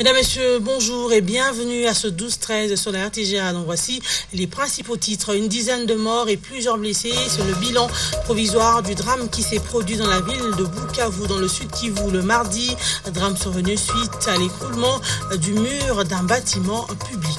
Mesdames, Messieurs, bonjour et bienvenue à ce 12-13 sur la RTGA. Donc voici les principaux titres. Une dizaine de morts et plusieurs blessés. C'est le bilan provisoire du drame qui s'est produit dans la ville de Bukavu, dans le sud Kivu, le mardi. Un drame survenu suite à l'écroulement du mur d'un bâtiment public.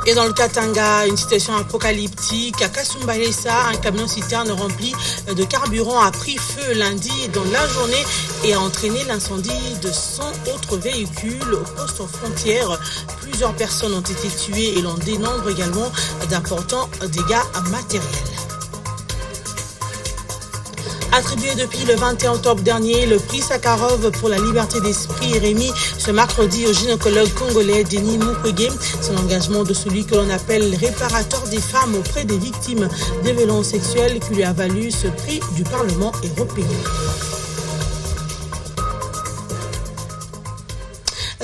Et dans le Katanga, une situation apocalyptique. À Kasumbalesa, un camion-citerne rempli de carburant a pris feu lundi dans la journée et a entraîné l'incendie de 100 autres véhicules au poste frontière. Plusieurs personnes ont été tuées et l'on dénombre également d'importants dégâts matériels. Attribué depuis le 21 octobre dernier, le prix Sakharov pour la liberté d'esprit est remis ce mercredi au gynécologue congolais Denis Mukwege. C'est l'engagement de celui que l'on appelle réparateur des femmes auprès des victimes des violences sexuelles qui lui a valu ce prix du Parlement européen.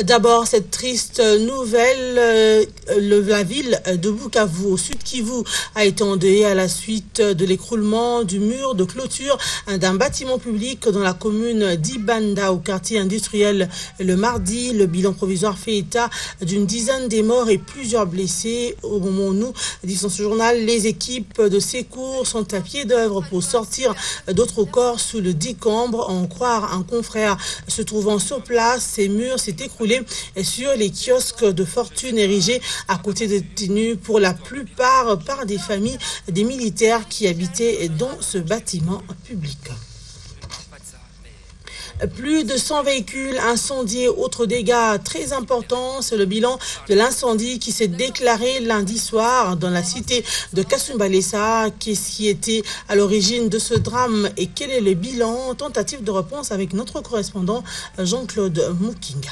D'abord, cette triste nouvelle, la ville de Bukavu, au sud Kivu, a été endeuillée à la suite de l'écroulement du mur de clôture d'un bâtiment public dans la commune d'Ibanda, au quartier industriel. Le mardi, le bilan provisoire fait état d'une dizaine de morts et plusieurs blessés. Au moment où nous disons ce journal, les équipes de secours sont à pied d'œuvre pour sortir d'autres corps sous le décombre. En croire un confrère se trouvant sur place, ces murs s'est écroulé sur les kiosques de fortune érigés à côté des détenus, pour la plupart par des familles des militaires qui habitaient dans ce bâtiment public. Plus de 100 véhicules incendiés, autres dégâts très importants. C'est le bilan de l'incendie qui s'est déclaré lundi soir dans la cité de Kasumbalesa. Qu'est-ce qui était à l'origine de ce drame et quel est le bilan? Tentative de réponse avec notre correspondant Jean-Claude Mukinga.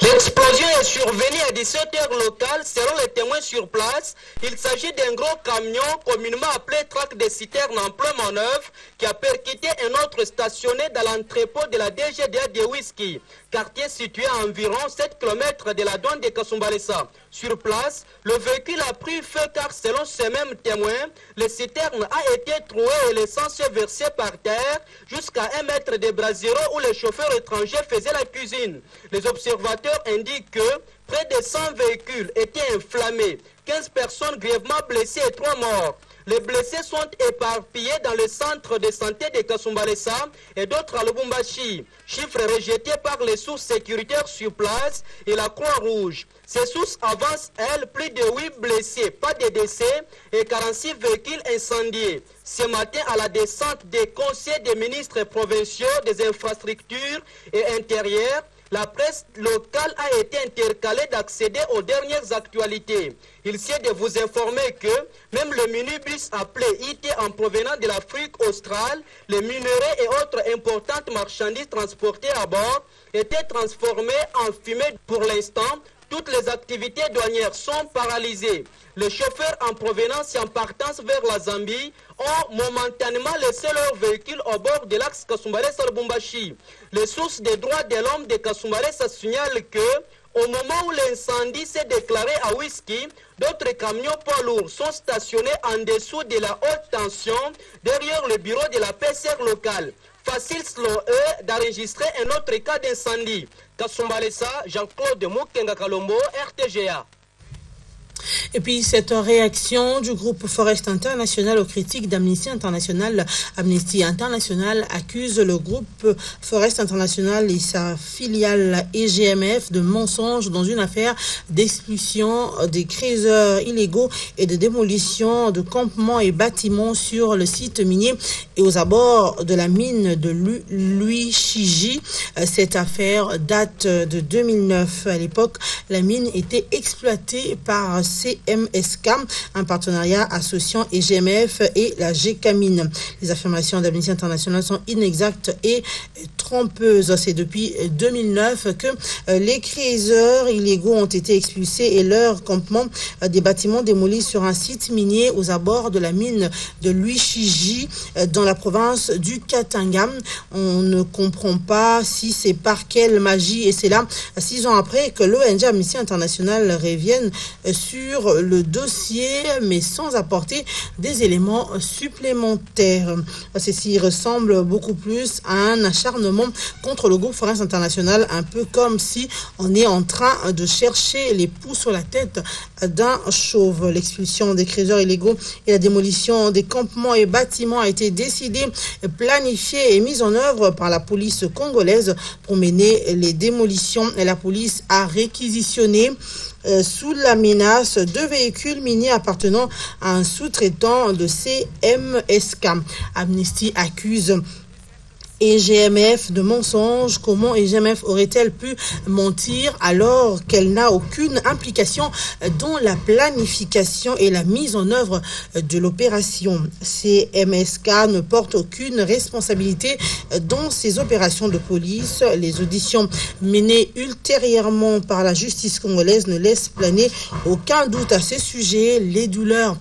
L'explosion est survenue à 17h locales. Selon les témoins sur place, il s'agit d'un gros camion communément appelé trac de citerne en plein manœuvre qui a percuté un autre stationné dans l'entrepôt de la DGDA de Whisky, quartier situé à environ 7 km de la douane de Kasumbalesa. Sur place, le véhicule a pris feu car selon ces mêmes témoins, le citerne a été troué et l'essence versée par terre jusqu'à 1 mètre de brasero où les chauffeurs étrangers faisaient la cuisine. Les observateurs indiquent que près de 100 véhicules étaient inflammés, 15 personnes grièvement blessées et 3 morts. Les blessés sont éparpillés dans le centre de santé de Kasumbalesa et d'autres à Lubumbashi. Chiffre rejeté par les sources sécuritaires sur place et la Croix-Rouge. Ces sources avancent, elles, plus de 8 blessés, pas de décès et 46 véhicules incendiés. Ce matin, à la descente des conseils des ministres provinciaux des infrastructures et intérieures, la presse locale a été intercalée d'accéder aux dernières actualités. Il sied de vous informer que même le minibus appelé IT en provenance de l'Afrique australe, les minerais et autres importantes marchandises transportées à bord étaient transformés en fumée. Pour l'instant, toutes les activités douanières sont paralysées. Les chauffeurs en provenance et en partance vers la Zambie ont momentanément laissé leur véhicule au bord de l'axe Kasumbalesa-Lubumbashi. Les sources des droits de l'homme de Kasumbalesa signalent que, au moment où l'incendie s'est déclaré à Whisky, d'autres camions poids lourds sont stationnés en dessous de la haute tension derrière le bureau de la PCR locale. Facile selon eux d'enregistrer un autre cas d'incendie. Kasumbalesa, Jean-Claude Mukenga Kalombo, RTGA. Et puis cette réaction du groupe Forest International aux critiques d'Amnesty International. Amnesty International accuse le groupe Forest International et sa filiale EGMF de mensonges dans une affaire d'expulsion des creuseurs illégaux et de démolition de campements et bâtiments sur le site minier et aux abords de la mine de Luichiji. Cette affaire date de 2009. À l'époque, la mine était exploitée par CMSK, un partenariat associant EGMF et la GECAMINE. Les affirmations d'Amnesty International sont inexactes et trop trompeuse. C'est depuis 2009 que les créiseurs illégaux ont été expulsés et leur campement des bâtiments démolis sur un site minier aux abords de la mine de Luishiji dans la province du Katanga. On ne comprend pas si c'est par quelle magie, et c'est là 6 ans après que l'ONG Amnesty International revienne sur le dossier, mais sans apporter des éléments supplémentaires. Ceci ressemble beaucoup plus à un acharnement contre le groupe Forest International, un peu comme si on est en train de chercher les poux sur la tête d'un chauve. L'expulsion des créiseurs illégaux et la démolition des campements et bâtiments a été décidée, planifiée et mise en œuvre par la police congolaise pour mener les démolitions. Et la police a réquisitionné sous la menace 2 véhicules miniers appartenant à un sous-traitant de CMSK. Amnesty accuse EGMF de mensonges. Comment EGMF aurait-elle pu mentir alors qu'elle n'a aucune implication dans la planification et la mise en œuvre de l'opération? CMSK ne porte aucune responsabilité dans ces opérations de police. Les auditions menées ultérieurement par la justice congolaise ne laissent planer aucun doute à ce sujet. Les donneurs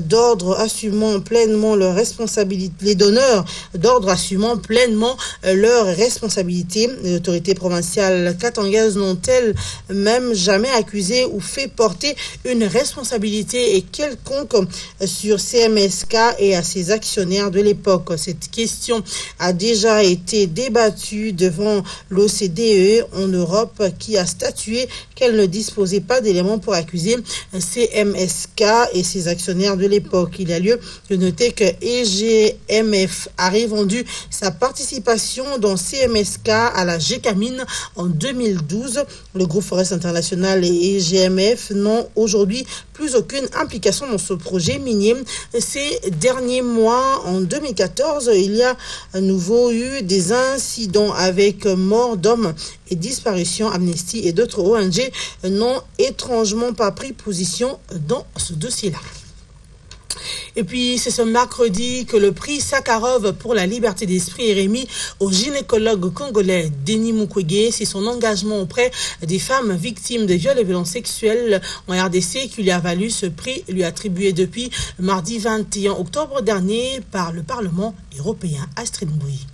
d'ordre assumant pleinement leur responsabilité, les donneurs d'ordre assumant pleinement leurs responsabilités. Les autorités provinciales katangaises n'ont-elles même jamais accusé ou fait porter une responsabilité quelconque sur CMSK et à ses actionnaires de l'époque? Cette question a déjà été débattue devant l'OCDE en Europe, qui a statué qu'elle ne disposait pas d'éléments pour accuser CMSK et ses actionnaires de l'époque. Il a lieu de noter que EGMF a revendu sa participation dans CMSK à la GECAMINE en 2012. Le groupe Forest International et EGMF n'ont aujourd'hui plus aucune implication dans ce projet minier. Ces derniers mois, en 2014, il y a à nouveau eu des incidents avec mort d'hommes et disparition. Amnesty et d'autres ONG n'ont étrangement pas pris position dans ce dossier-là. Et puis, c'est ce mercredi que le prix Sakharov pour la liberté d'esprit est remis au gynécologue congolais Denis Mukwege. C'est son engagement auprès des femmes victimes de viols et violences sexuelles en RDC qui lui a valu ce prix, lui attribué depuis mardi 21 octobre dernier par le Parlement européen. Astrid Mbouy.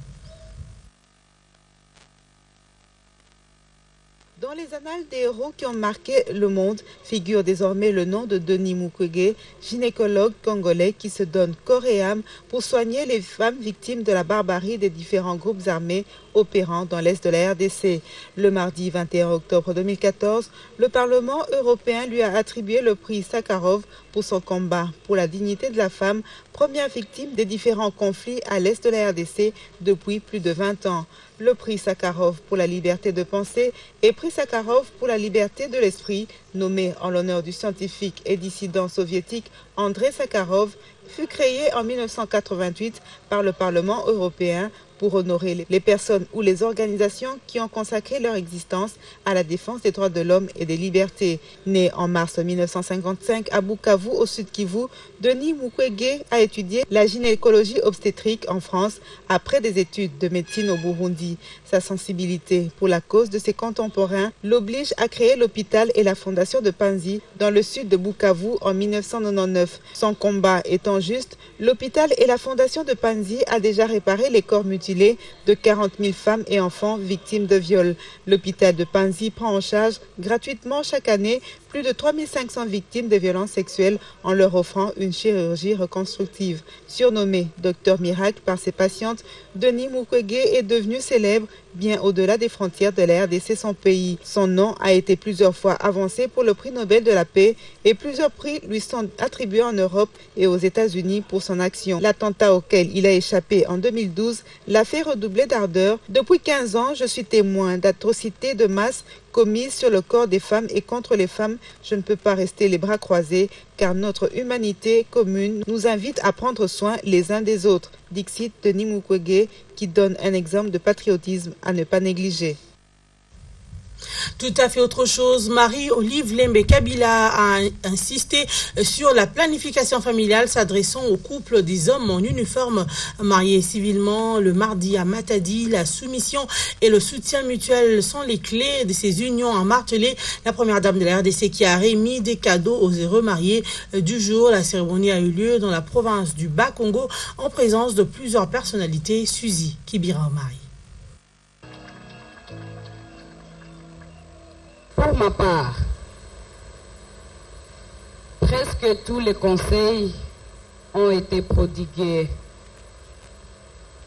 Dans les annales des héros qui ont marqué le monde figure désormais le nom de Denis Mukwege, gynécologue congolais qui se donne corps et âme pour soigner les femmes victimes de la barbarie des différents groupes armés opérant dans l'est de la RDC. Le mardi 21 octobre 2014, le Parlement européen lui a attribué le prix Sakharov pour son combat pour la dignité de la femme, première victime des différents conflits à l'est de la RDC depuis plus de 20 ans. Le prix Sakharov pour la liberté de pensée et prix Sakharov pour la liberté de l'esprit, nommé en l'honneur du scientifique et dissident soviétique Andrei Sakharov, fut créé en 1988 par le Parlement européen pour honorer les personnes ou les organisations qui ont consacré leur existence à la défense des droits de l'homme et des libertés. Né en mars 1955 à Bukavu, au Sud Kivu, Denis Mukwege a étudié la gynécologie obstétrique en France après des études de médecine au Burundi. Sa sensibilité pour la cause de ses contemporains l'oblige à créer l'hôpital et la fondation de Panzi dans le sud de Bukavu en 1999. Son combat étant juste, l'hôpital et la fondation de Panzi a déjà réparé les corps mutilés de 40 000 femmes et enfants victimes de viols. L'hôpital de Panzi prend en charge gratuitement chaque année plus de 3 500 victimes de violences sexuelles en leur offrant une chirurgie reconstructive. Surnommé Docteur Miracle par ses patientes, Denis Mukwege est devenu célèbre bien au-delà des frontières de la RDC, son pays. Son nom a été plusieurs fois avancé pour le prix Nobel de la paix et plusieurs prix lui sont attribués en Europe et aux États-Unis pour son action. L'attentat auquel il a échappé en 2012 l'a fait redoubler d'ardeur. Depuis 15 ans, je suis témoin d'atrocités de masse commises sur le corps des femmes et contre les femmes. Je ne peux pas rester les bras croisés car notre humanité commune nous invite à prendre soin les uns des autres. Dixit Denis Mukwege qui donne un exemple de patriotisme à ne pas négliger. Tout à fait autre chose. Marie-Olive Lembe-Kabila a insisté sur la planification familiale s'adressant aux couples des hommes en uniforme mariés civilement le mardi à Matadi. La soumission et le soutien mutuel sont les clés de ces unions, a martelé la première dame de la RDC qui a remis des cadeaux aux heureux mariés du jour. La cérémonie a eu lieu dans la province du Bas-Congo en présence de plusieurs personnalités. Suzy Kibira-Omari. Pour ma part, presque tous les conseils ont été prodigués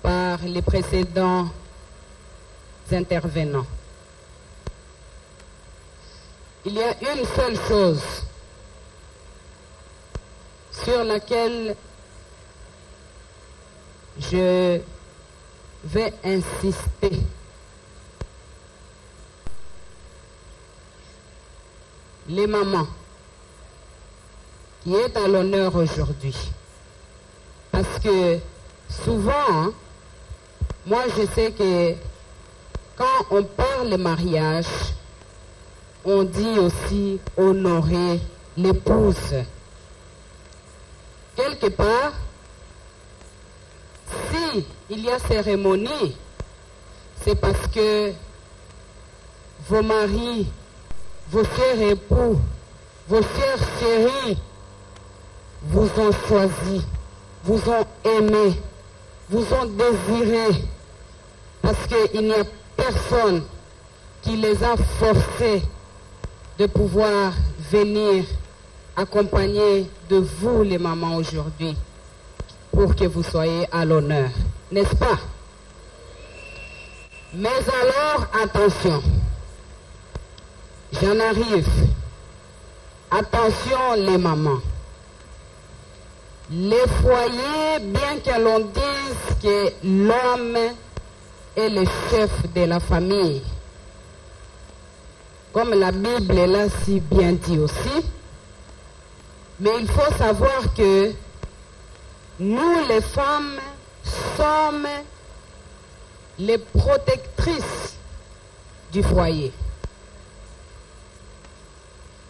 par les précédents intervenants. Il y a une seule chose sur laquelle je vais insister. Les mamans qui est à l'honneur aujourd'hui. Parce que souvent, moi je sais que quand on parle de mariage, on dit aussi honorer l'épouse. Quelque part, si il y a cérémonie, c'est parce que vos maris, vos chers époux, vos chers chéris vous ont choisi, vous ont aimé, vous ont désiré, parce qu'il n'y a personne qui les a forcés de pouvoir venir accompagner de vous les mamans aujourd'hui pour que vous soyez à l'honneur, n'est-ce pas? Mais alors, attention. J'en arrive. Attention les mamans. Les foyers, bien que l'on dise que l'homme est le chef de la famille, comme la Bible l'a si bien dit aussi, mais il faut savoir que nous les femmes sommes les protectrices du foyer.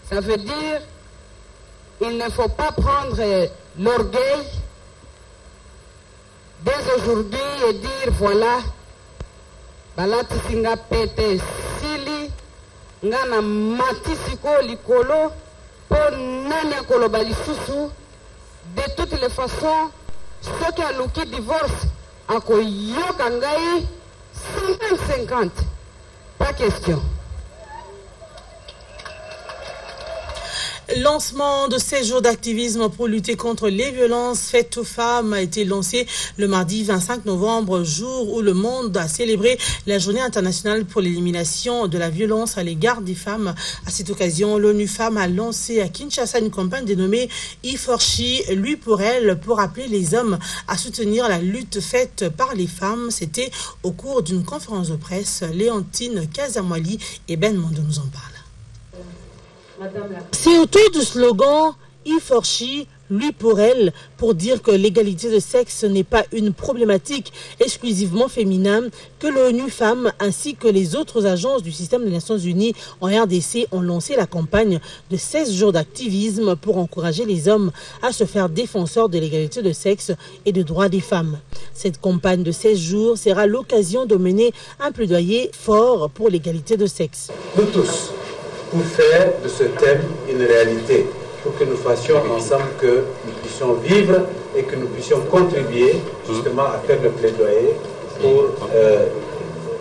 Ça veut dire il ne faut pas prendre l'orgueil dès aujourd'hui et dire voilà, balati singa pete sili ngana matisiko likolo pour nani koloba lisusu. De toutes les façons, ceux qui ont louki divorce akoyoka ngai 50-50, pas question. Lancement de 16 jours d'activisme pour lutter contre les violences faites aux femmes a été lancé le mardi 25 novembre, jour où le monde a célébré la journée internationale pour l'élimination de la violence à l'égard des femmes. À cette occasion, l'ONU Femmes a lancé à Kinshasa une campagne dénommée E4SHE, lui pour elle, pour appeler les hommes à soutenir la lutte faite par les femmes. C'était au cours d'une conférence de presse. Léontine Kazamwali et Ben Mondo nous en parlent. C'est autour du slogan E4SHE, lui pour elle, pour dire que l'égalité de sexe n'est pas une problématique exclusivement féminine, que l'ONU Femmes ainsi que les autres agences du système des Nations Unies en RDC ont lancé la campagne de 16 jours d'activisme pour encourager les hommes à se faire défenseurs de l'égalité de sexe et des droits des femmes. Cette campagne de 16 jours sera l'occasion de mener un plaidoyer fort pour l'égalité de sexe. Nous tous, pour faire de ce thème une réalité, pour que nous fassions ensemble que nous puissions vivre et que nous puissions contribuer justement à faire le plaidoyer pour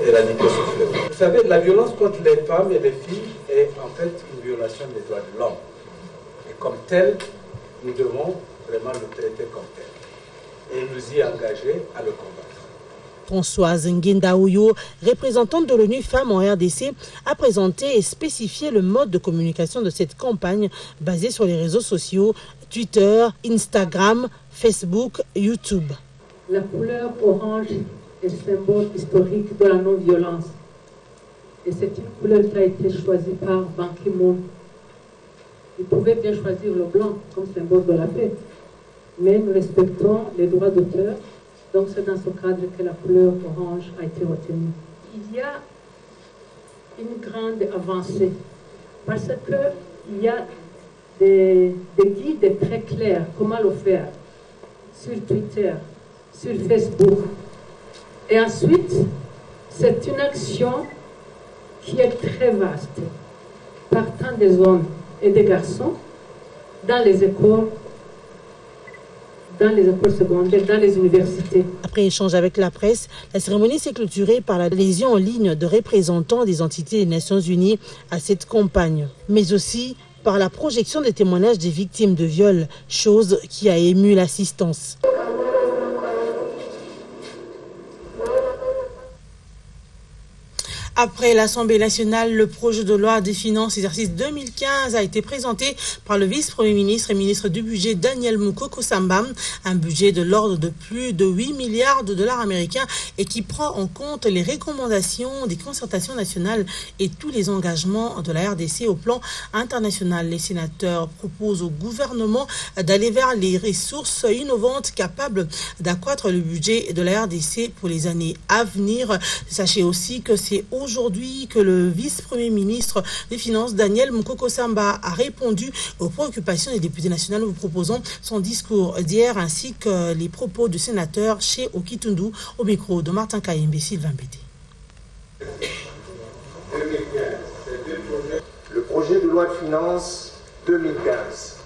éradiquer ce fléau. Vous savez, la violence contre les femmes et les filles est en fait une violation des droits de l'homme. Et comme telle, nous devons vraiment le traiter comme tel et nous y engager à le combattre. Françoise Nguyendaouyo, représentante de l'ONU Femmes en RDC, a présenté et spécifié le mode de communication de cette campagne basée sur les réseaux sociaux, Twitter, Instagram, Facebook, YouTube. La couleur orange est symbole historique de la non-violence. Et c'est une couleur qui a été choisie par Ban Ki-moon. Il pouvait bien choisir le blanc comme symbole de la paix, mais nous respectons les droits d'auteur. Donc c'est dans ce cadre que la couleur orange a été retenue. Il y a une grande avancée parce qu'il y a des guides très clairs comment le faire sur Twitter, sur Facebook. Et ensuite, c'est une action qui est très vaste, partant des hommes et des garçons dans les écoles secondaires, dans les universités. Après échange avec la presse, la cérémonie s'est clôturée par la adhésion en ligne de représentants des entités des Nations Unies à cette campagne, mais aussi par la projection des témoignages des victimes de viol, chose qui a ému l'assistance. Après l'Assemblée nationale, le projet de loi des finances exercice 2015 a été présenté par le vice-premier ministre et ministre du budget Daniel Mukoko Samba, un budget de l'ordre de plus de 8 milliards de dollars américains et qui prend en compte les recommandations des concertations nationales et tous les engagements de la RDC au plan international. Les sénateurs proposent au gouvernement d'aller vers les ressources innovantes capables d'accroître le budget de la RDC pour les années à venir. Sachez aussi que c'est aujourd'hui que le vice-premier ministre des Finances, Daniel Mukoko Samba, a répondu aux préoccupations des députés nationaux. Nous vous proposons son discours d'hier ainsi que les propos du sénateur chez Okitundu au micro de Martin Kayembe, Sylvain Bédé. Le projet de loi de finances 2015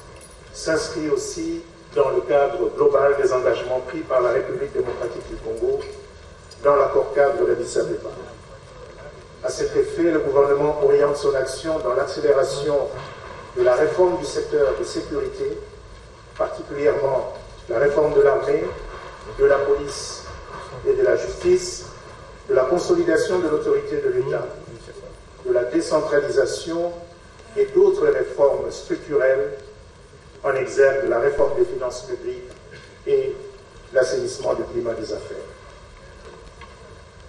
s'inscrit aussi dans le cadre global des engagements pris par la République démocratique du Congo dans l'accord cadre d'Addis Abeba. À cet effet, le gouvernement oriente son action dans l'accélération de la réforme du secteur de sécurité, particulièrement la réforme de l'armée, de la police et de la justice, de la consolidation de l'autorité de l'État, de la décentralisation et d'autres réformes structurelles en exergue de la réforme des finances publiques et l'assainissement du climat des affaires.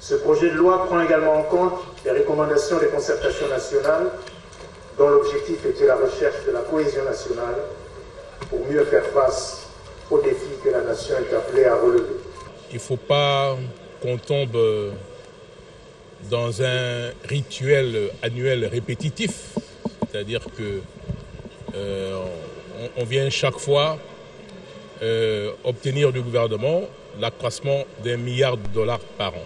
Ce projet de loi prend également en compte les recommandations des concertations nationales dont l'objectif était la recherche de la cohésion nationale pour mieux faire face aux défis que la nation est appelée à relever. Il ne faut pas qu'on tombe dans un rituel annuel répétitif, c'est-à-dire que on vient chaque fois obtenir du gouvernement l'accroissement d'1 milliard de dollars par an.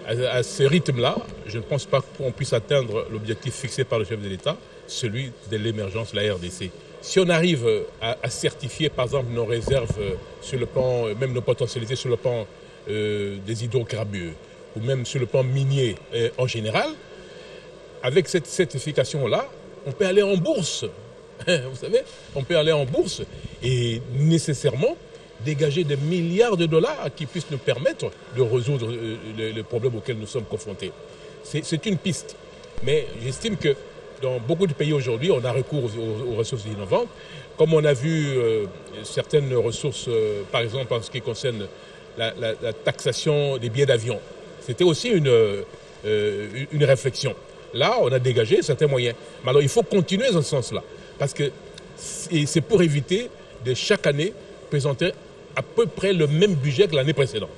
À ce rythme-là, je ne pense pas qu'on puisse atteindre l'objectif fixé par le chef de l'État, celui de l'émergence de la RDC. Si on arrive à certifier, par exemple, nos réserves sur le plan, même nos potentialités sur le plan des hydrocarbures, ou même sur le plan minier en général, avec cette certification-là, on peut aller en bourse. Vous savez, on peut aller en bourse et nécessairement dégager des milliards de dollars qui puissent nous permettre de résoudre les problèmes auxquels nous sommes confrontés. C'est une piste. Mais j'estime que dans beaucoup de pays aujourd'hui, on a recours aux ressources innovantes. Comme on a vu certaines ressources, par exemple en ce qui concerne la taxation des billets d'avion. C'était aussi une réflexion. Là, on a dégagé certains moyens. Mais alors, il faut continuer dans ce sens-là. Parce que c'est pour éviter de chaque année présenter à peu près le même budget que l'année précédente.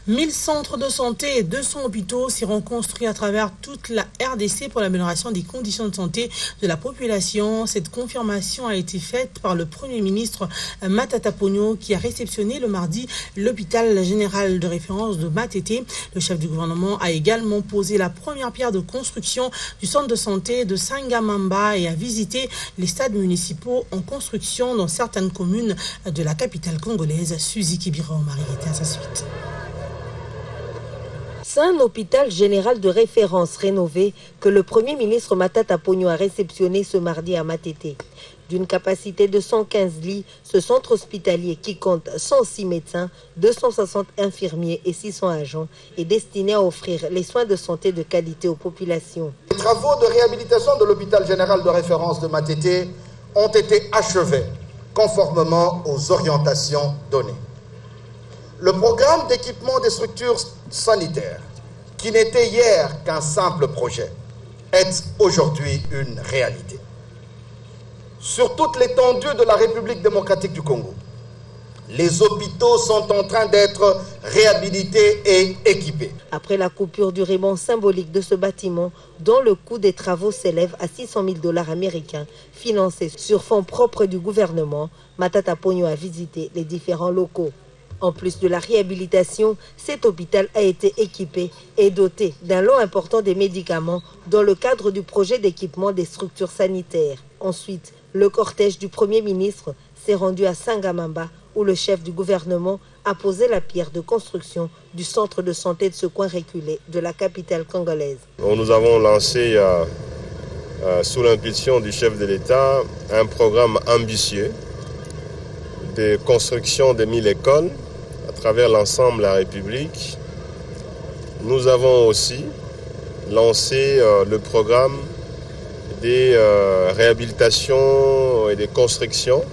1000 centres de santé et 200 hôpitaux seront construits à travers toute la RDC pour l'amélioration des conditions de santé de la population. Cette confirmation a été faite par le Premier ministre Matata Ponyo qui a réceptionné le mardi l'hôpital général de référence de Matete. Le chef du gouvernement a également posé la première pierre de construction du centre de santé de Sangamamba et a visité les stades municipaux en construction dans certaines communes de la capitale congolaise. Suzy Kibira-Omari était à sa suite. C'est un hôpital général de référence rénové que le Premier ministre Matata Ponyo a réceptionné ce mardi à Matete. D'une capacité de 115 lits, ce centre hospitalier qui compte 106 médecins, 260 infirmiers et 600 agents est destiné à offrir les soins de santé de qualité aux populations. Les travaux de réhabilitation de l'hôpital général de référence de Matete ont été achevés conformément aux orientations données. Le programme d'équipement des structures sanitaires, qui n'était hier qu'un simple projet, est aujourd'hui une réalité. Sur toute l'étendue de la République démocratique du Congo, Les hôpitaux sont en train d'être réhabilités et équipés. Après la coupure du ruban symbolique de ce bâtiment, dont le coût des travaux s'élève à 600 000 $ américains, financés sur fonds propres du gouvernement, Matata Ponyo a visité les différents locaux. En plus de la réhabilitation, cet hôpital a été équipé et doté d'un lot important de médicaments dans le cadre du projet d'équipement des structures sanitaires. Ensuite, le cortège du Premier ministre s'est rendu à Sangamamba, où le chef du gouvernement a posé la pierre de construction du centre de santé de ce coin reculé de la capitale congolaise. Nous avons lancé, sous l'impulsion du chef de l'État, un programme ambitieux de construction de 1000 écoles à travers l'ensemble de la République. Nous avons aussi lancé le programme des réhabilitations et des constructions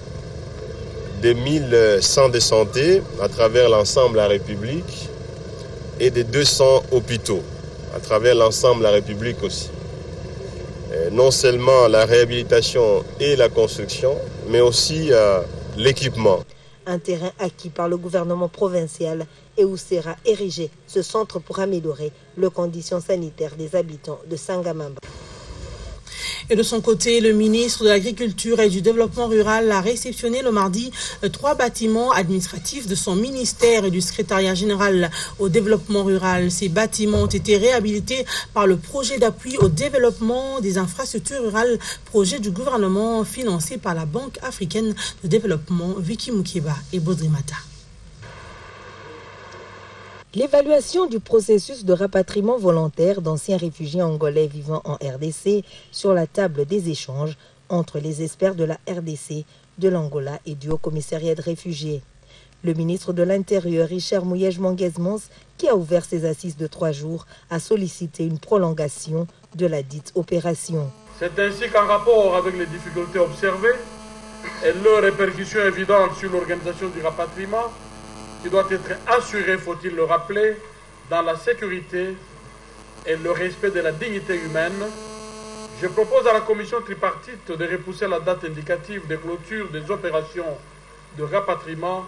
des 1000 centres de santé à travers l'ensemble de la République et des 200 hôpitaux à travers l'ensemble de la République aussi. Et non seulement la réhabilitation et la construction, mais aussi l'équipement. Un terrain acquis par le gouvernement provincial et où sera érigé ce centre pour améliorer les conditions sanitaires des habitants de Sangamamba. Et de son côté, le ministre de l'Agriculture et du Développement rural a réceptionné le mardi 3 bâtiments administratifs de son ministère et du secrétariat général au développement rural. Ces bâtiments ont été réhabilités par le projet d'appui au développement des infrastructures rurales, projet du gouvernement financé par la Banque africaine de développement Vicky Mukeba et Bodrimata. L'évaluation du processus de rapatriement volontaire d'anciens réfugiés angolais vivant en RDC sur la table des échanges entre les experts de la RDC, de l'Angola et du Haut-Commissariat de réfugiés. Le ministre de l'Intérieur, Richard Mouyej-Manguez-Mons, qui a ouvert ses assises de 3 jours, a sollicité une prolongation de la dite opération. C'est ainsi qu'en rapport avec les difficultés observées et leurs répercussions évidentes sur l'organisation du rapatriement, qui doit être assuré, faut-il le rappeler, dans la sécurité et le respect de la dignité humaine, je propose à la commission tripartite de repousser la date indicative de clôture des opérations de rapatriement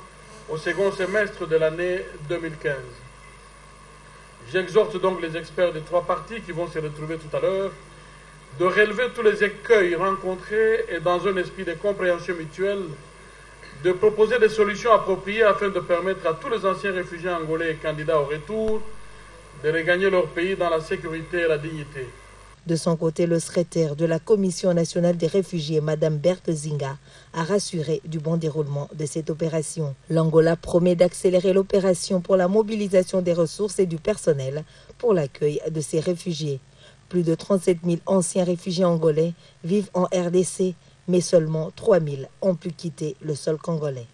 au second semestre de l'année 2015. J'exhorte donc les experts des 3 parties qui vont se retrouver tout à l'heure de relever tous les écueils rencontrés et dans un esprit de compréhension mutuelle, de proposer des solutions appropriées afin de permettre à tous les anciens réfugiés angolais et candidats au retour de regagner leur pays dans la sécurité et la dignité. De son côté, le secrétaire de la Commission nationale des réfugiés, Mme Berthe Zinga, a rassuré du bon déroulement de cette opération. L'Angola promet d'accélérer l'opération pour la mobilisation des ressources et du personnel pour l'accueil de ces réfugiés. Plus de 37 000 anciens réfugiés angolais vivent en RDC, mais seulement 3 000 ont pu quitter le sol congolais.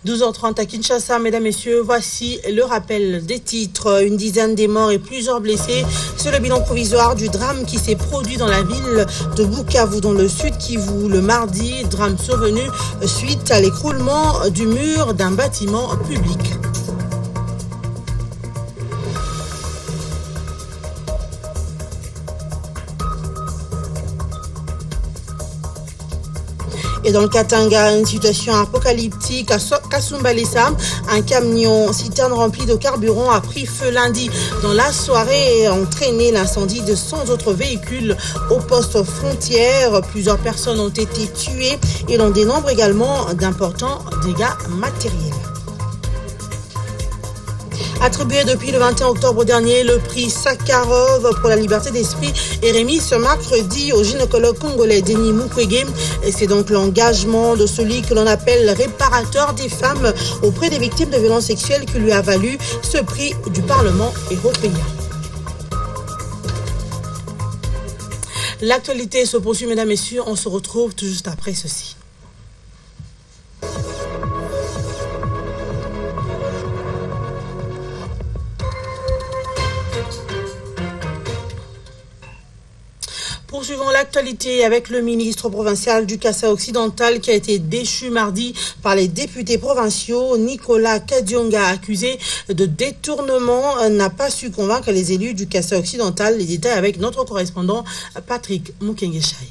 12h30 à Kinshasa, mesdames, messieurs, voici le rappel des titres. Une dizaine des morts et plusieurs blessés. C'est le bilan provisoire du drame qui s'est produit dans la ville de Bukavu, dans le sud Kivu, le mardi. Drame survenu suite à l'écroulement du mur d'un bâtiment public. Et dans le Katanga, une situation apocalyptique à Kasumbalesa, un camion citerne rempli de carburant a pris feu lundi dans la soirée et a entraîné l'incendie de 100 autres véhicules au poste frontière. Plusieurs personnes ont été tuées et l'on dénombre également d'importants dégâts matériels. Attribué depuis le 21 octobre dernier, le prix Sakharov pour la liberté d'esprit est remis ce mercredi au gynécologue congolais Denis Mukwege. Et c'est donc l'engagement de celui que l'on appelle réparateur des femmes auprès des victimes de violences sexuelles qui lui a valu ce prix du Parlement européen. L'actualité se poursuit, mesdames, messieurs. On se retrouve tout juste après ceci. Poursuivons l'actualité avec le ministre provincial du Kasaï occidental qui a été déchu mardi par les députés provinciaux. Nicolas Kadionga, accusé de détournement, n'a pas su convaincre les élus du Kasaï occidental. Les détails avec notre correspondant Patrick Mukengeshaï.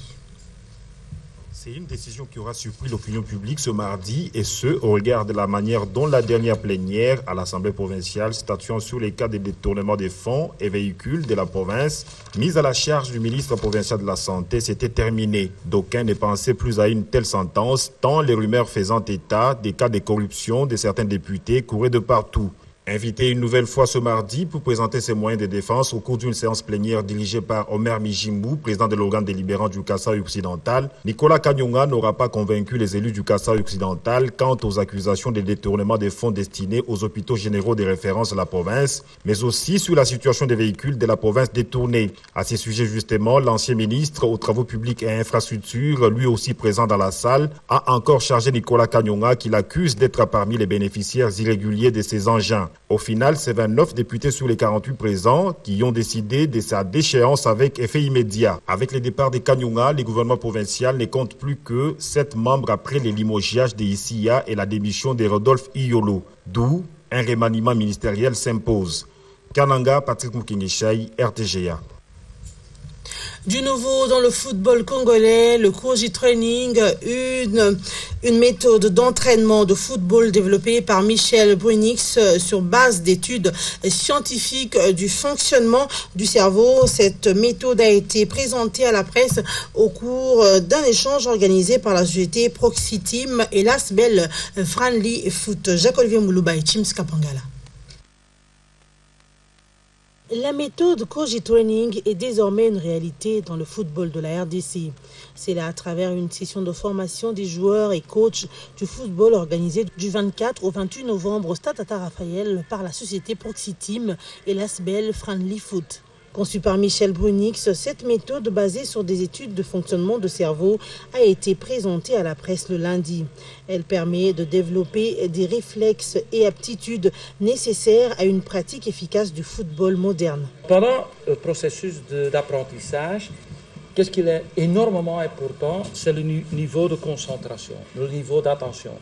C'est une décision qui aura surpris l'opinion publique ce mardi, et ce, au regard de la manière dont la dernière plénière à l'Assemblée provinciale statuant sur les cas de détournement des fonds et véhicules de la province, mise à la charge du ministre provincial de la Santé, s'était terminée. D'aucuns ne pensaient plus à une telle sentence, tant les rumeurs faisant état des cas de corruption de certains députés couraient de partout. Invité une nouvelle fois ce mardi pour présenter ses moyens de défense au cours d'une séance plénière dirigée par Omer Mijimbu, président de l'organe délibérant du Kasaï occidental, Nicolas Kanyonga n'aura pas convaincu les élus du Kasaï occidental quant aux accusations de détournement des fonds destinés aux hôpitaux généraux de référence de la province, mais aussi sur la situation des véhicules de la province détournés. À ces sujets justement, l'ancien ministre aux travaux publics et infrastructures, lui aussi présent dans la salle, a encore chargé Nicolas Kanyonga qu'il accuse d'être parmi les bénéficiaires irréguliers de ces engins. Au final, c'est 29 députés sur les 48 présents qui ont décidé de sa déchéance avec effet immédiat. Avec le départ de Kanyonga, le gouvernement provincial ne compte plus que 7 membres après les limogeages de Issia et la démission de Rodolphe Iyolo, d'où un remaniement ministériel s'impose. Kananga, Patrick Moukingeshaï, RTGA. Du nouveau dans le football congolais, le Koji Training, une méthode d'entraînement de football développée par Michel Brunix sur base d'études scientifiques du fonctionnement du cerveau. Cette méthode a été présentée à la presse au cours d'un échange organisé par la société Proxy Team et l'ASBEL Friendly Foot. Jacques-Olivier Moulouba et Chims Kapangala. La méthode Koji Training est désormais une réalité dans le football de la RDC. C'est là à travers une session de formation des joueurs et coachs du football organisée du 24 au 28 novembre au Stade Tata Raphaël par la société Proxy Team et l'ASBEL Friendly Foot. Conçue par Michel Brunix, cette méthode basée sur des études de fonctionnement de cerveau a été présentée à la presse le lundi. Elle permet de développer des réflexes et aptitudes nécessaires à une pratique efficace du football moderne. Pendant le processus d'apprentissage, qu'est-ce qui est énormément important, c'est le niveau de concentration, le niveau d'attention.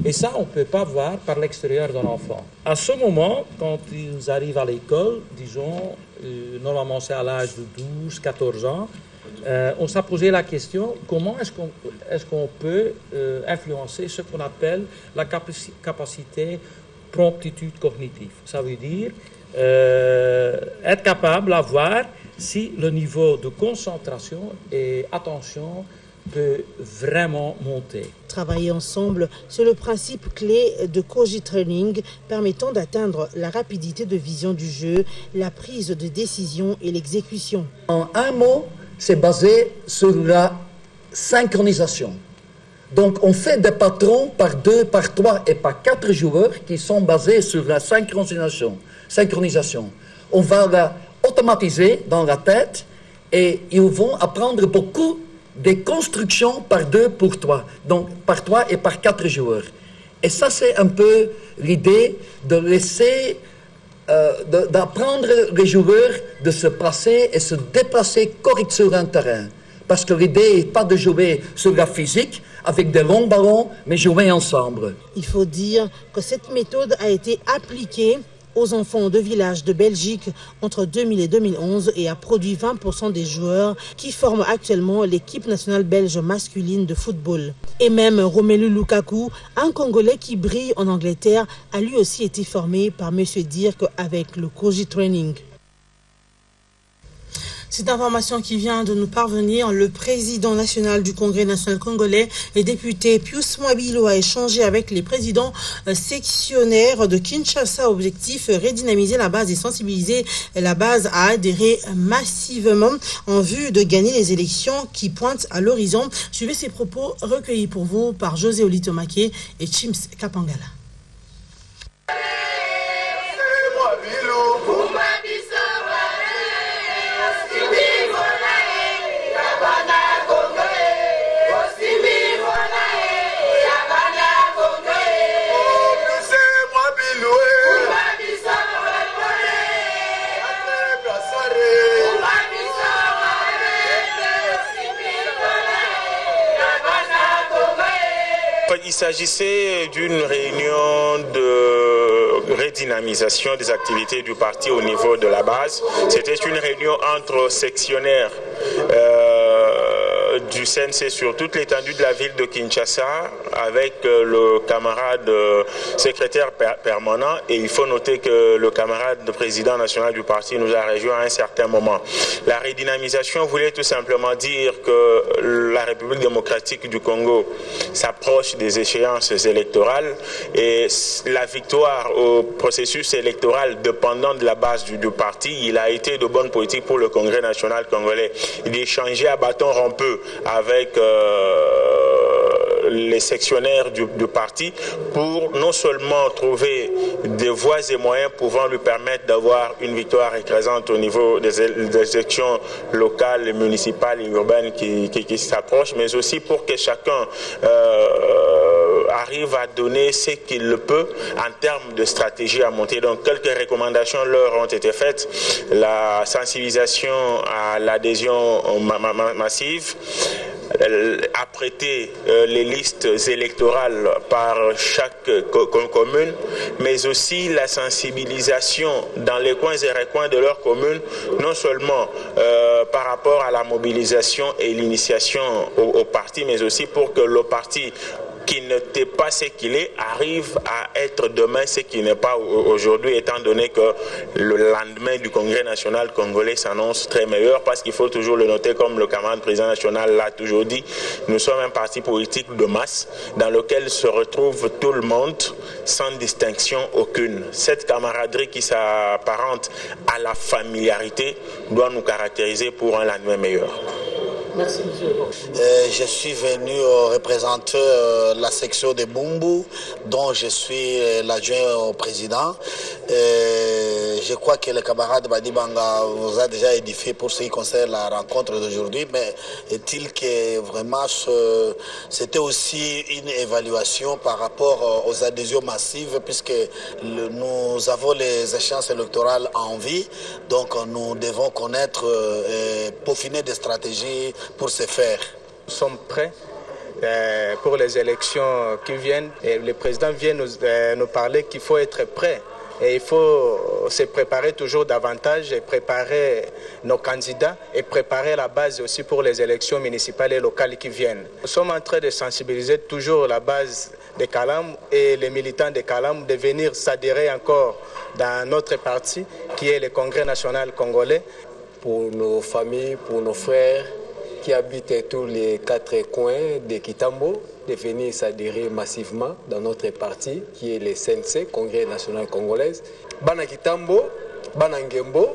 Et ça, on ne peut pas voir par l'extérieur d'un enfant. À ce moment, quand ils arrivent à l'école, disons, normalement c'est à l'âge de 12, 14 ans, on s'est posé la question, comment est-ce qu'on peut influencer ce qu'on appelle la capacité promptitude cognitive. Ça veut dire être capable de voir si le niveau de concentration et attention peut vraiment monter. Travailler ensemble, c'est le principe clé de Koji Training permettant d'atteindre la rapidité de vision du jeu, la prise de décision et l'exécution. En un mot, c'est basé sur la synchronisation. Donc on fait des patrons par 2, par 3 et par 4 joueurs qui sont basés sur la synchronisation. On va la automatiser dans la tête et ils vont apprendre beaucoup des constructions par 2 pour 3, donc par 3 et par 4 joueurs. Et ça, c'est un peu l'idée de laisser, d'apprendre les joueurs de se placer et se déplacer correctement sur un terrain. Parce que l'idée n'est pas de jouer sur la physique avec des longs ballons, mais jouer ensemble. Il faut dire que cette méthode a été appliquée aux enfants de villages de Belgique entre 2000 et 2011 et a produit 20% des joueurs qui forment actuellement l'équipe nationale belge masculine de football. Et même Romelu Lukaku, un Congolais qui brille en Angleterre, a lui aussi été formé par M. Dirk avec le Koji Training. Cette information qui vient de nous parvenir, le président national du Congrès national congolais et député Pius Mwabilo a échangé avec les présidents sectionnaires de Kinshasa. Objectif, redynamiser la base et sensibiliser la base à adhérer massivement en vue de gagner les élections qui pointent à l'horizon. Suivez ces propos recueillis pour vous par José Olitomaké et Chims Kapangala. Il s'agissait d'une réunion de redynamisation des activités du parti au niveau de la base. C'était une réunion entre sectionnaires du CNC sur toute l'étendue de la ville de Kinshasa avec le camarade secrétaire permanent, et il faut noter que le camarade président national du parti nous a rejoint à un certain moment. La redynamisation voulait tout simplement dire que la République démocratique du Congo s'approche des échéances électorales et la victoire au processus électoral dépendant de la base du parti, il a été de bonne politique pour le Congrès national congolais. Il échangeait à bâton rompu avec les sectionnaires du parti pour non seulement trouver des voies et moyens pouvant lui permettre d'avoir une victoire écrasante au niveau des élections locales, municipales et urbaines qui s'approchent, mais aussi pour que chacun arrive à donner ce qu'il peut en termes de stratégie à monter. Donc quelques recommandations leur ont été faites. La sensibilisation à l'adhésion massive, apprêter les listes électorales par chaque commune, mais aussi la sensibilisation dans les coins et recoins de leur commune, non seulement par rapport à la mobilisation et l'initiation au parti, mais aussi pour que le parti qui n'était pas ce qu'il est arrive à être demain ce qu'il n'est pas aujourd'hui, étant donné que le lendemain du Congrès national congolais s'annonce très meilleur, parce qu'il faut toujours le noter, comme le camarade président national l'a toujours dit, nous sommes un parti politique de masse dans lequel se retrouve tout le monde sans distinction aucune. Cette camaraderie qui s'apparente à la familiarité doit nous caractériser pour un lendemain meilleur. Merci, monsieur. Je suis venu représenter la section de Bumbu, dont je suis l'adjoint au président. Je crois que le camarade Badi Banga vous a déjà édifié pour ce qui concerne la rencontre d'aujourd'hui, mais est-il que vraiment c'était aussi une évaluation par rapport aux adhésions massives, puisque nous avons les échéances électorales en vie, donc nous devons connaître et peaufiner des stratégies pour ce faire. Nous sommes prêts pour les élections qui viennent, et le président vient nous parler qu'il faut être prêt. Et il faut se préparer toujours davantage et préparer nos candidats et préparer la base aussi pour les élections municipales et locales qui viennent. Nous sommes en train de sensibiliser toujours la base de Kalam et les militants de Kalam de venir s'adhérer encore dans notre parti qui est le Congrès national congolais. Pour nos familles, pour nos frères qui habitent tous les 4 coins de Kitambo, de venir s'adhérer massivement dans notre parti qui est le CNC, Congrès national congolais. Bana Kitambo, Bana Ngembo,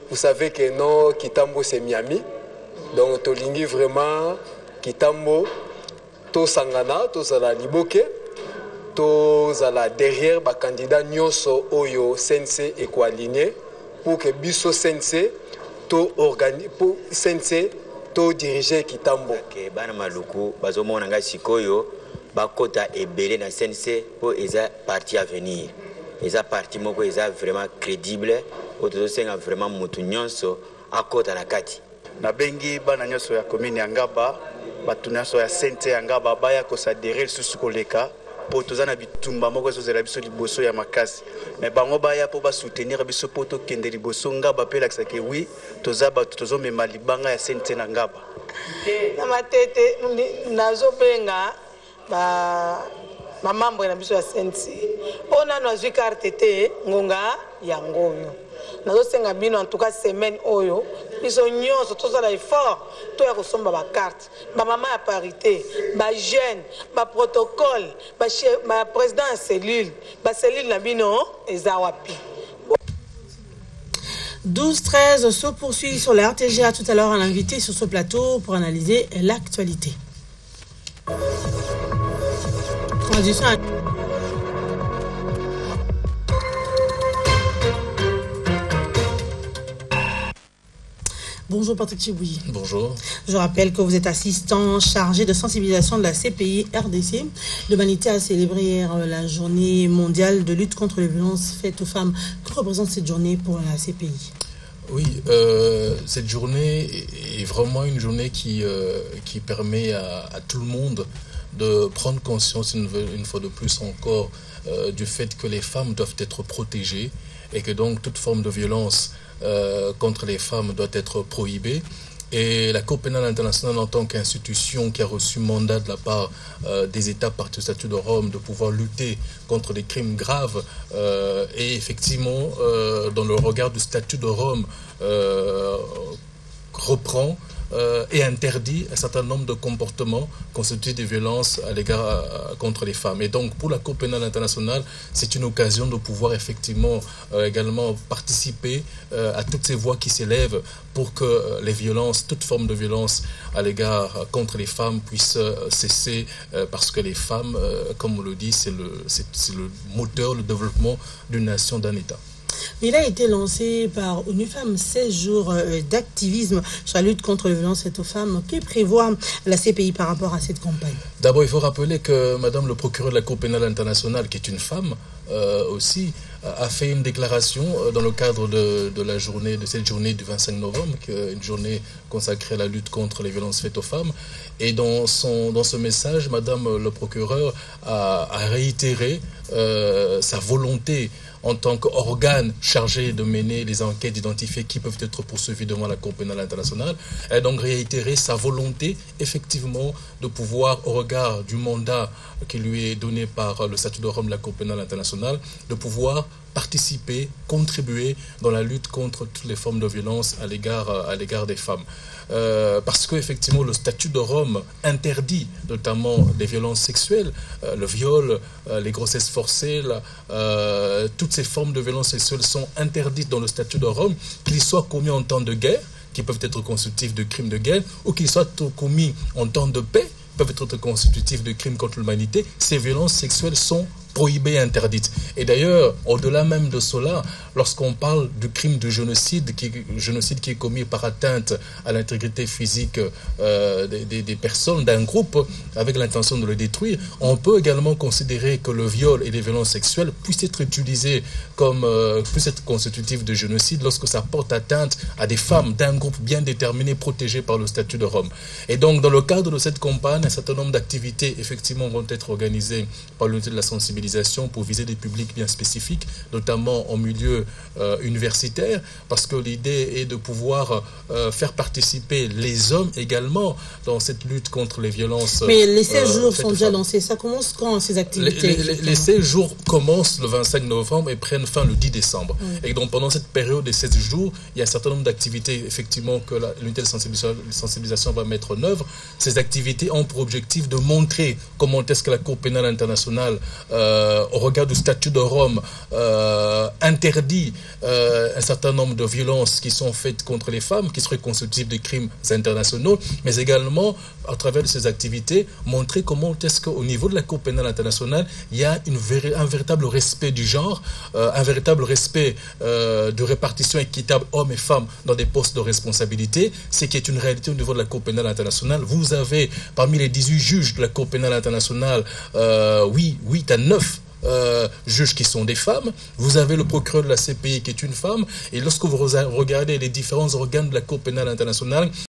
vous savez que non, Kitambo c'est Miami. Donc tolingi vraiment Kitambo, to sangana, to zala liboke, to zala derrière ba candidat nyonso oyo CNC et ko aligné pour que biso CNC to organiser pour CNC to diriger Kitambo. Bana maluku bazomona nga sikoyo bakota ebele na CNC pour eza parti à venir. Eza parti moko eza vraiment crédible, otosenga vraiment mutu nyonso akota na kati. Na bengi bana nyonso ya commune ya Ngaba, batu nyonso ya CNC ya Ngaba baya ko s'adhérer susu koleka po tozana bitumba moko zozela biso liboso ya makasi. Mais bango baya po ba soutenir biso po to kende liboso Ngaba pe lakisa ke oui toza batu tozomema libanga ya CNC na Ngaba. Na matete nazo benga ba mamambo na biso ya CNC. Ona no azwi carte te ngonga ya ngoyo. Nazo senga bino en tout cas semaine oyo biso nyonso tozala effort to ya kosomba ba carte ba mama ya parité ba jeune ba protocole ba président ya cellule ba cellule na bino eza wapi. 12-13 se poursuit sur la RTGA. Tout à l'heure, un invité sur ce plateau pour analyser l'actualité. Transition. Bonjour Patrick Chibouyi. Bonjour. Je rappelle que vous êtes assistant chargé de sensibilisation de la CPI RDC. L'humanité a célébré hier la journée mondiale de lutte contre les violences faites aux femmes. Que représente cette journée pour la CPI? Oui, cette journée est vraiment une journée qui permet à tout le monde de prendre conscience une fois de plus encore du fait que les femmes doivent être protégées et que donc toute forme de violence contre les femmes doit être prohibée. Et la Cour pénale internationale, en tant qu'institution qui a reçu mandat de la part des États partis au statut de Rome de pouvoir lutter contre les crimes graves, et effectivement, dans le regard du statut de Rome, reprend et interdit un certain nombre de comportements constitutifs de violences à l'égard contre les femmes. Et donc, pour la Cour pénale internationale, c'est une occasion de pouvoir effectivement également participer à toutes ces voix qui s'élèvent pour que les violences, toute forme de violence à l'égard contre les femmes puissent cesser, parce que les femmes, comme on le dit, c'est le moteur, le développement d'une nation, d'un État. Il a été lancé par ONU Femmes 16 jours d'activisme sur la lutte contre les violences faites aux femmes. Que prévoit la CPI par rapport à cette campagne? D'abord, il faut rappeler que Madame le procureur de la Cour pénale internationale, qui est une femme aussi, a fait une déclaration dans le cadre de cette journée du 25 novembre, une journée consacrée à la lutte contre les violences faites aux femmes. Et dans ce message, Madame le procureur a réitéré sa volonté en tant qu'organe chargé de mener les enquêtes, d'identifier qui peuvent être poursuivis devant la Cour pénale internationale. Elle a donc réitéré sa volonté, effectivement, de pouvoir, au regard du mandat qui lui est donné par le statut de Rome de la Cour pénale internationale, de pouvoir participer, contribuer dans la lutte contre toutes les formes de violence à l'égard des femmes. Parce qu'effectivement, le statut de Rome interdit notamment les violences sexuelles, le viol, les grossesses forcées, toutes ces formes de violences sexuelles sont interdites dans le statut de Rome, qu'ils soient commis en temps de guerre, qui peuvent être constitutifs de crimes de guerre, ou qu'ils soient commis en temps de paix, peuvent être constitutifs de crimes contre l'humanité. Ces violences sexuelles sont prohibées et interdites. Et d'ailleurs, au-delà même de cela, lorsqu'on parle du crime de génocide qui est commis par atteinte à l'intégrité physique des personnes, d'un groupe, avec l'intention de le détruire, on peut également considérer que le viol et les violences sexuelles puissent être utilisés puissent être constitutifs de génocide lorsque ça porte atteinte à des femmes d'un groupe bien déterminé, protégé par le statut de Rome. Et donc, dans le cadre de cette campagne, un certain nombre d'activités, effectivement, vont être organisées par l'unité de la sensibilisation pour viser des publics bien spécifiques, notamment en milieu universitaire, parce que l'idée est de pouvoir faire participer les hommes également dans cette lutte contre les violences. Mais les 16 jours sont déjà lancés. Ça commence quand, ces activités? Les 16 jours commencent le 25 novembre et prennent fin le 10 décembre. Et donc, pendant cette période des 16 jours, il y a un certain nombre d'activités, effectivement, que l'unité de sensibilisation va mettre en œuvre. Ces activités ont pour objectif de montrer comment est-ce que la Cour pénale internationale, au regard du statut de Rome, interdit un certain nombre de violences qui sont faites contre les femmes, qui seraient constitutives de crimes internationaux, mais également, à travers ces activités, montrer comment est-ce qu'au niveau de la Cour pénale internationale, il y a un véritable respect du genre, un véritable respect de répartition équitable hommes et femmes dans des postes de responsabilité, ce qui est une réalité au niveau de la Cour pénale internationale. Vous avez, parmi les 18 juges de la Cour pénale internationale, 8 à 9 juges qui sont des femmes. Vous avez le procureur de la CPI qui est une femme. Et lorsque vous regardez les différents organes de la Cour pénale internationale,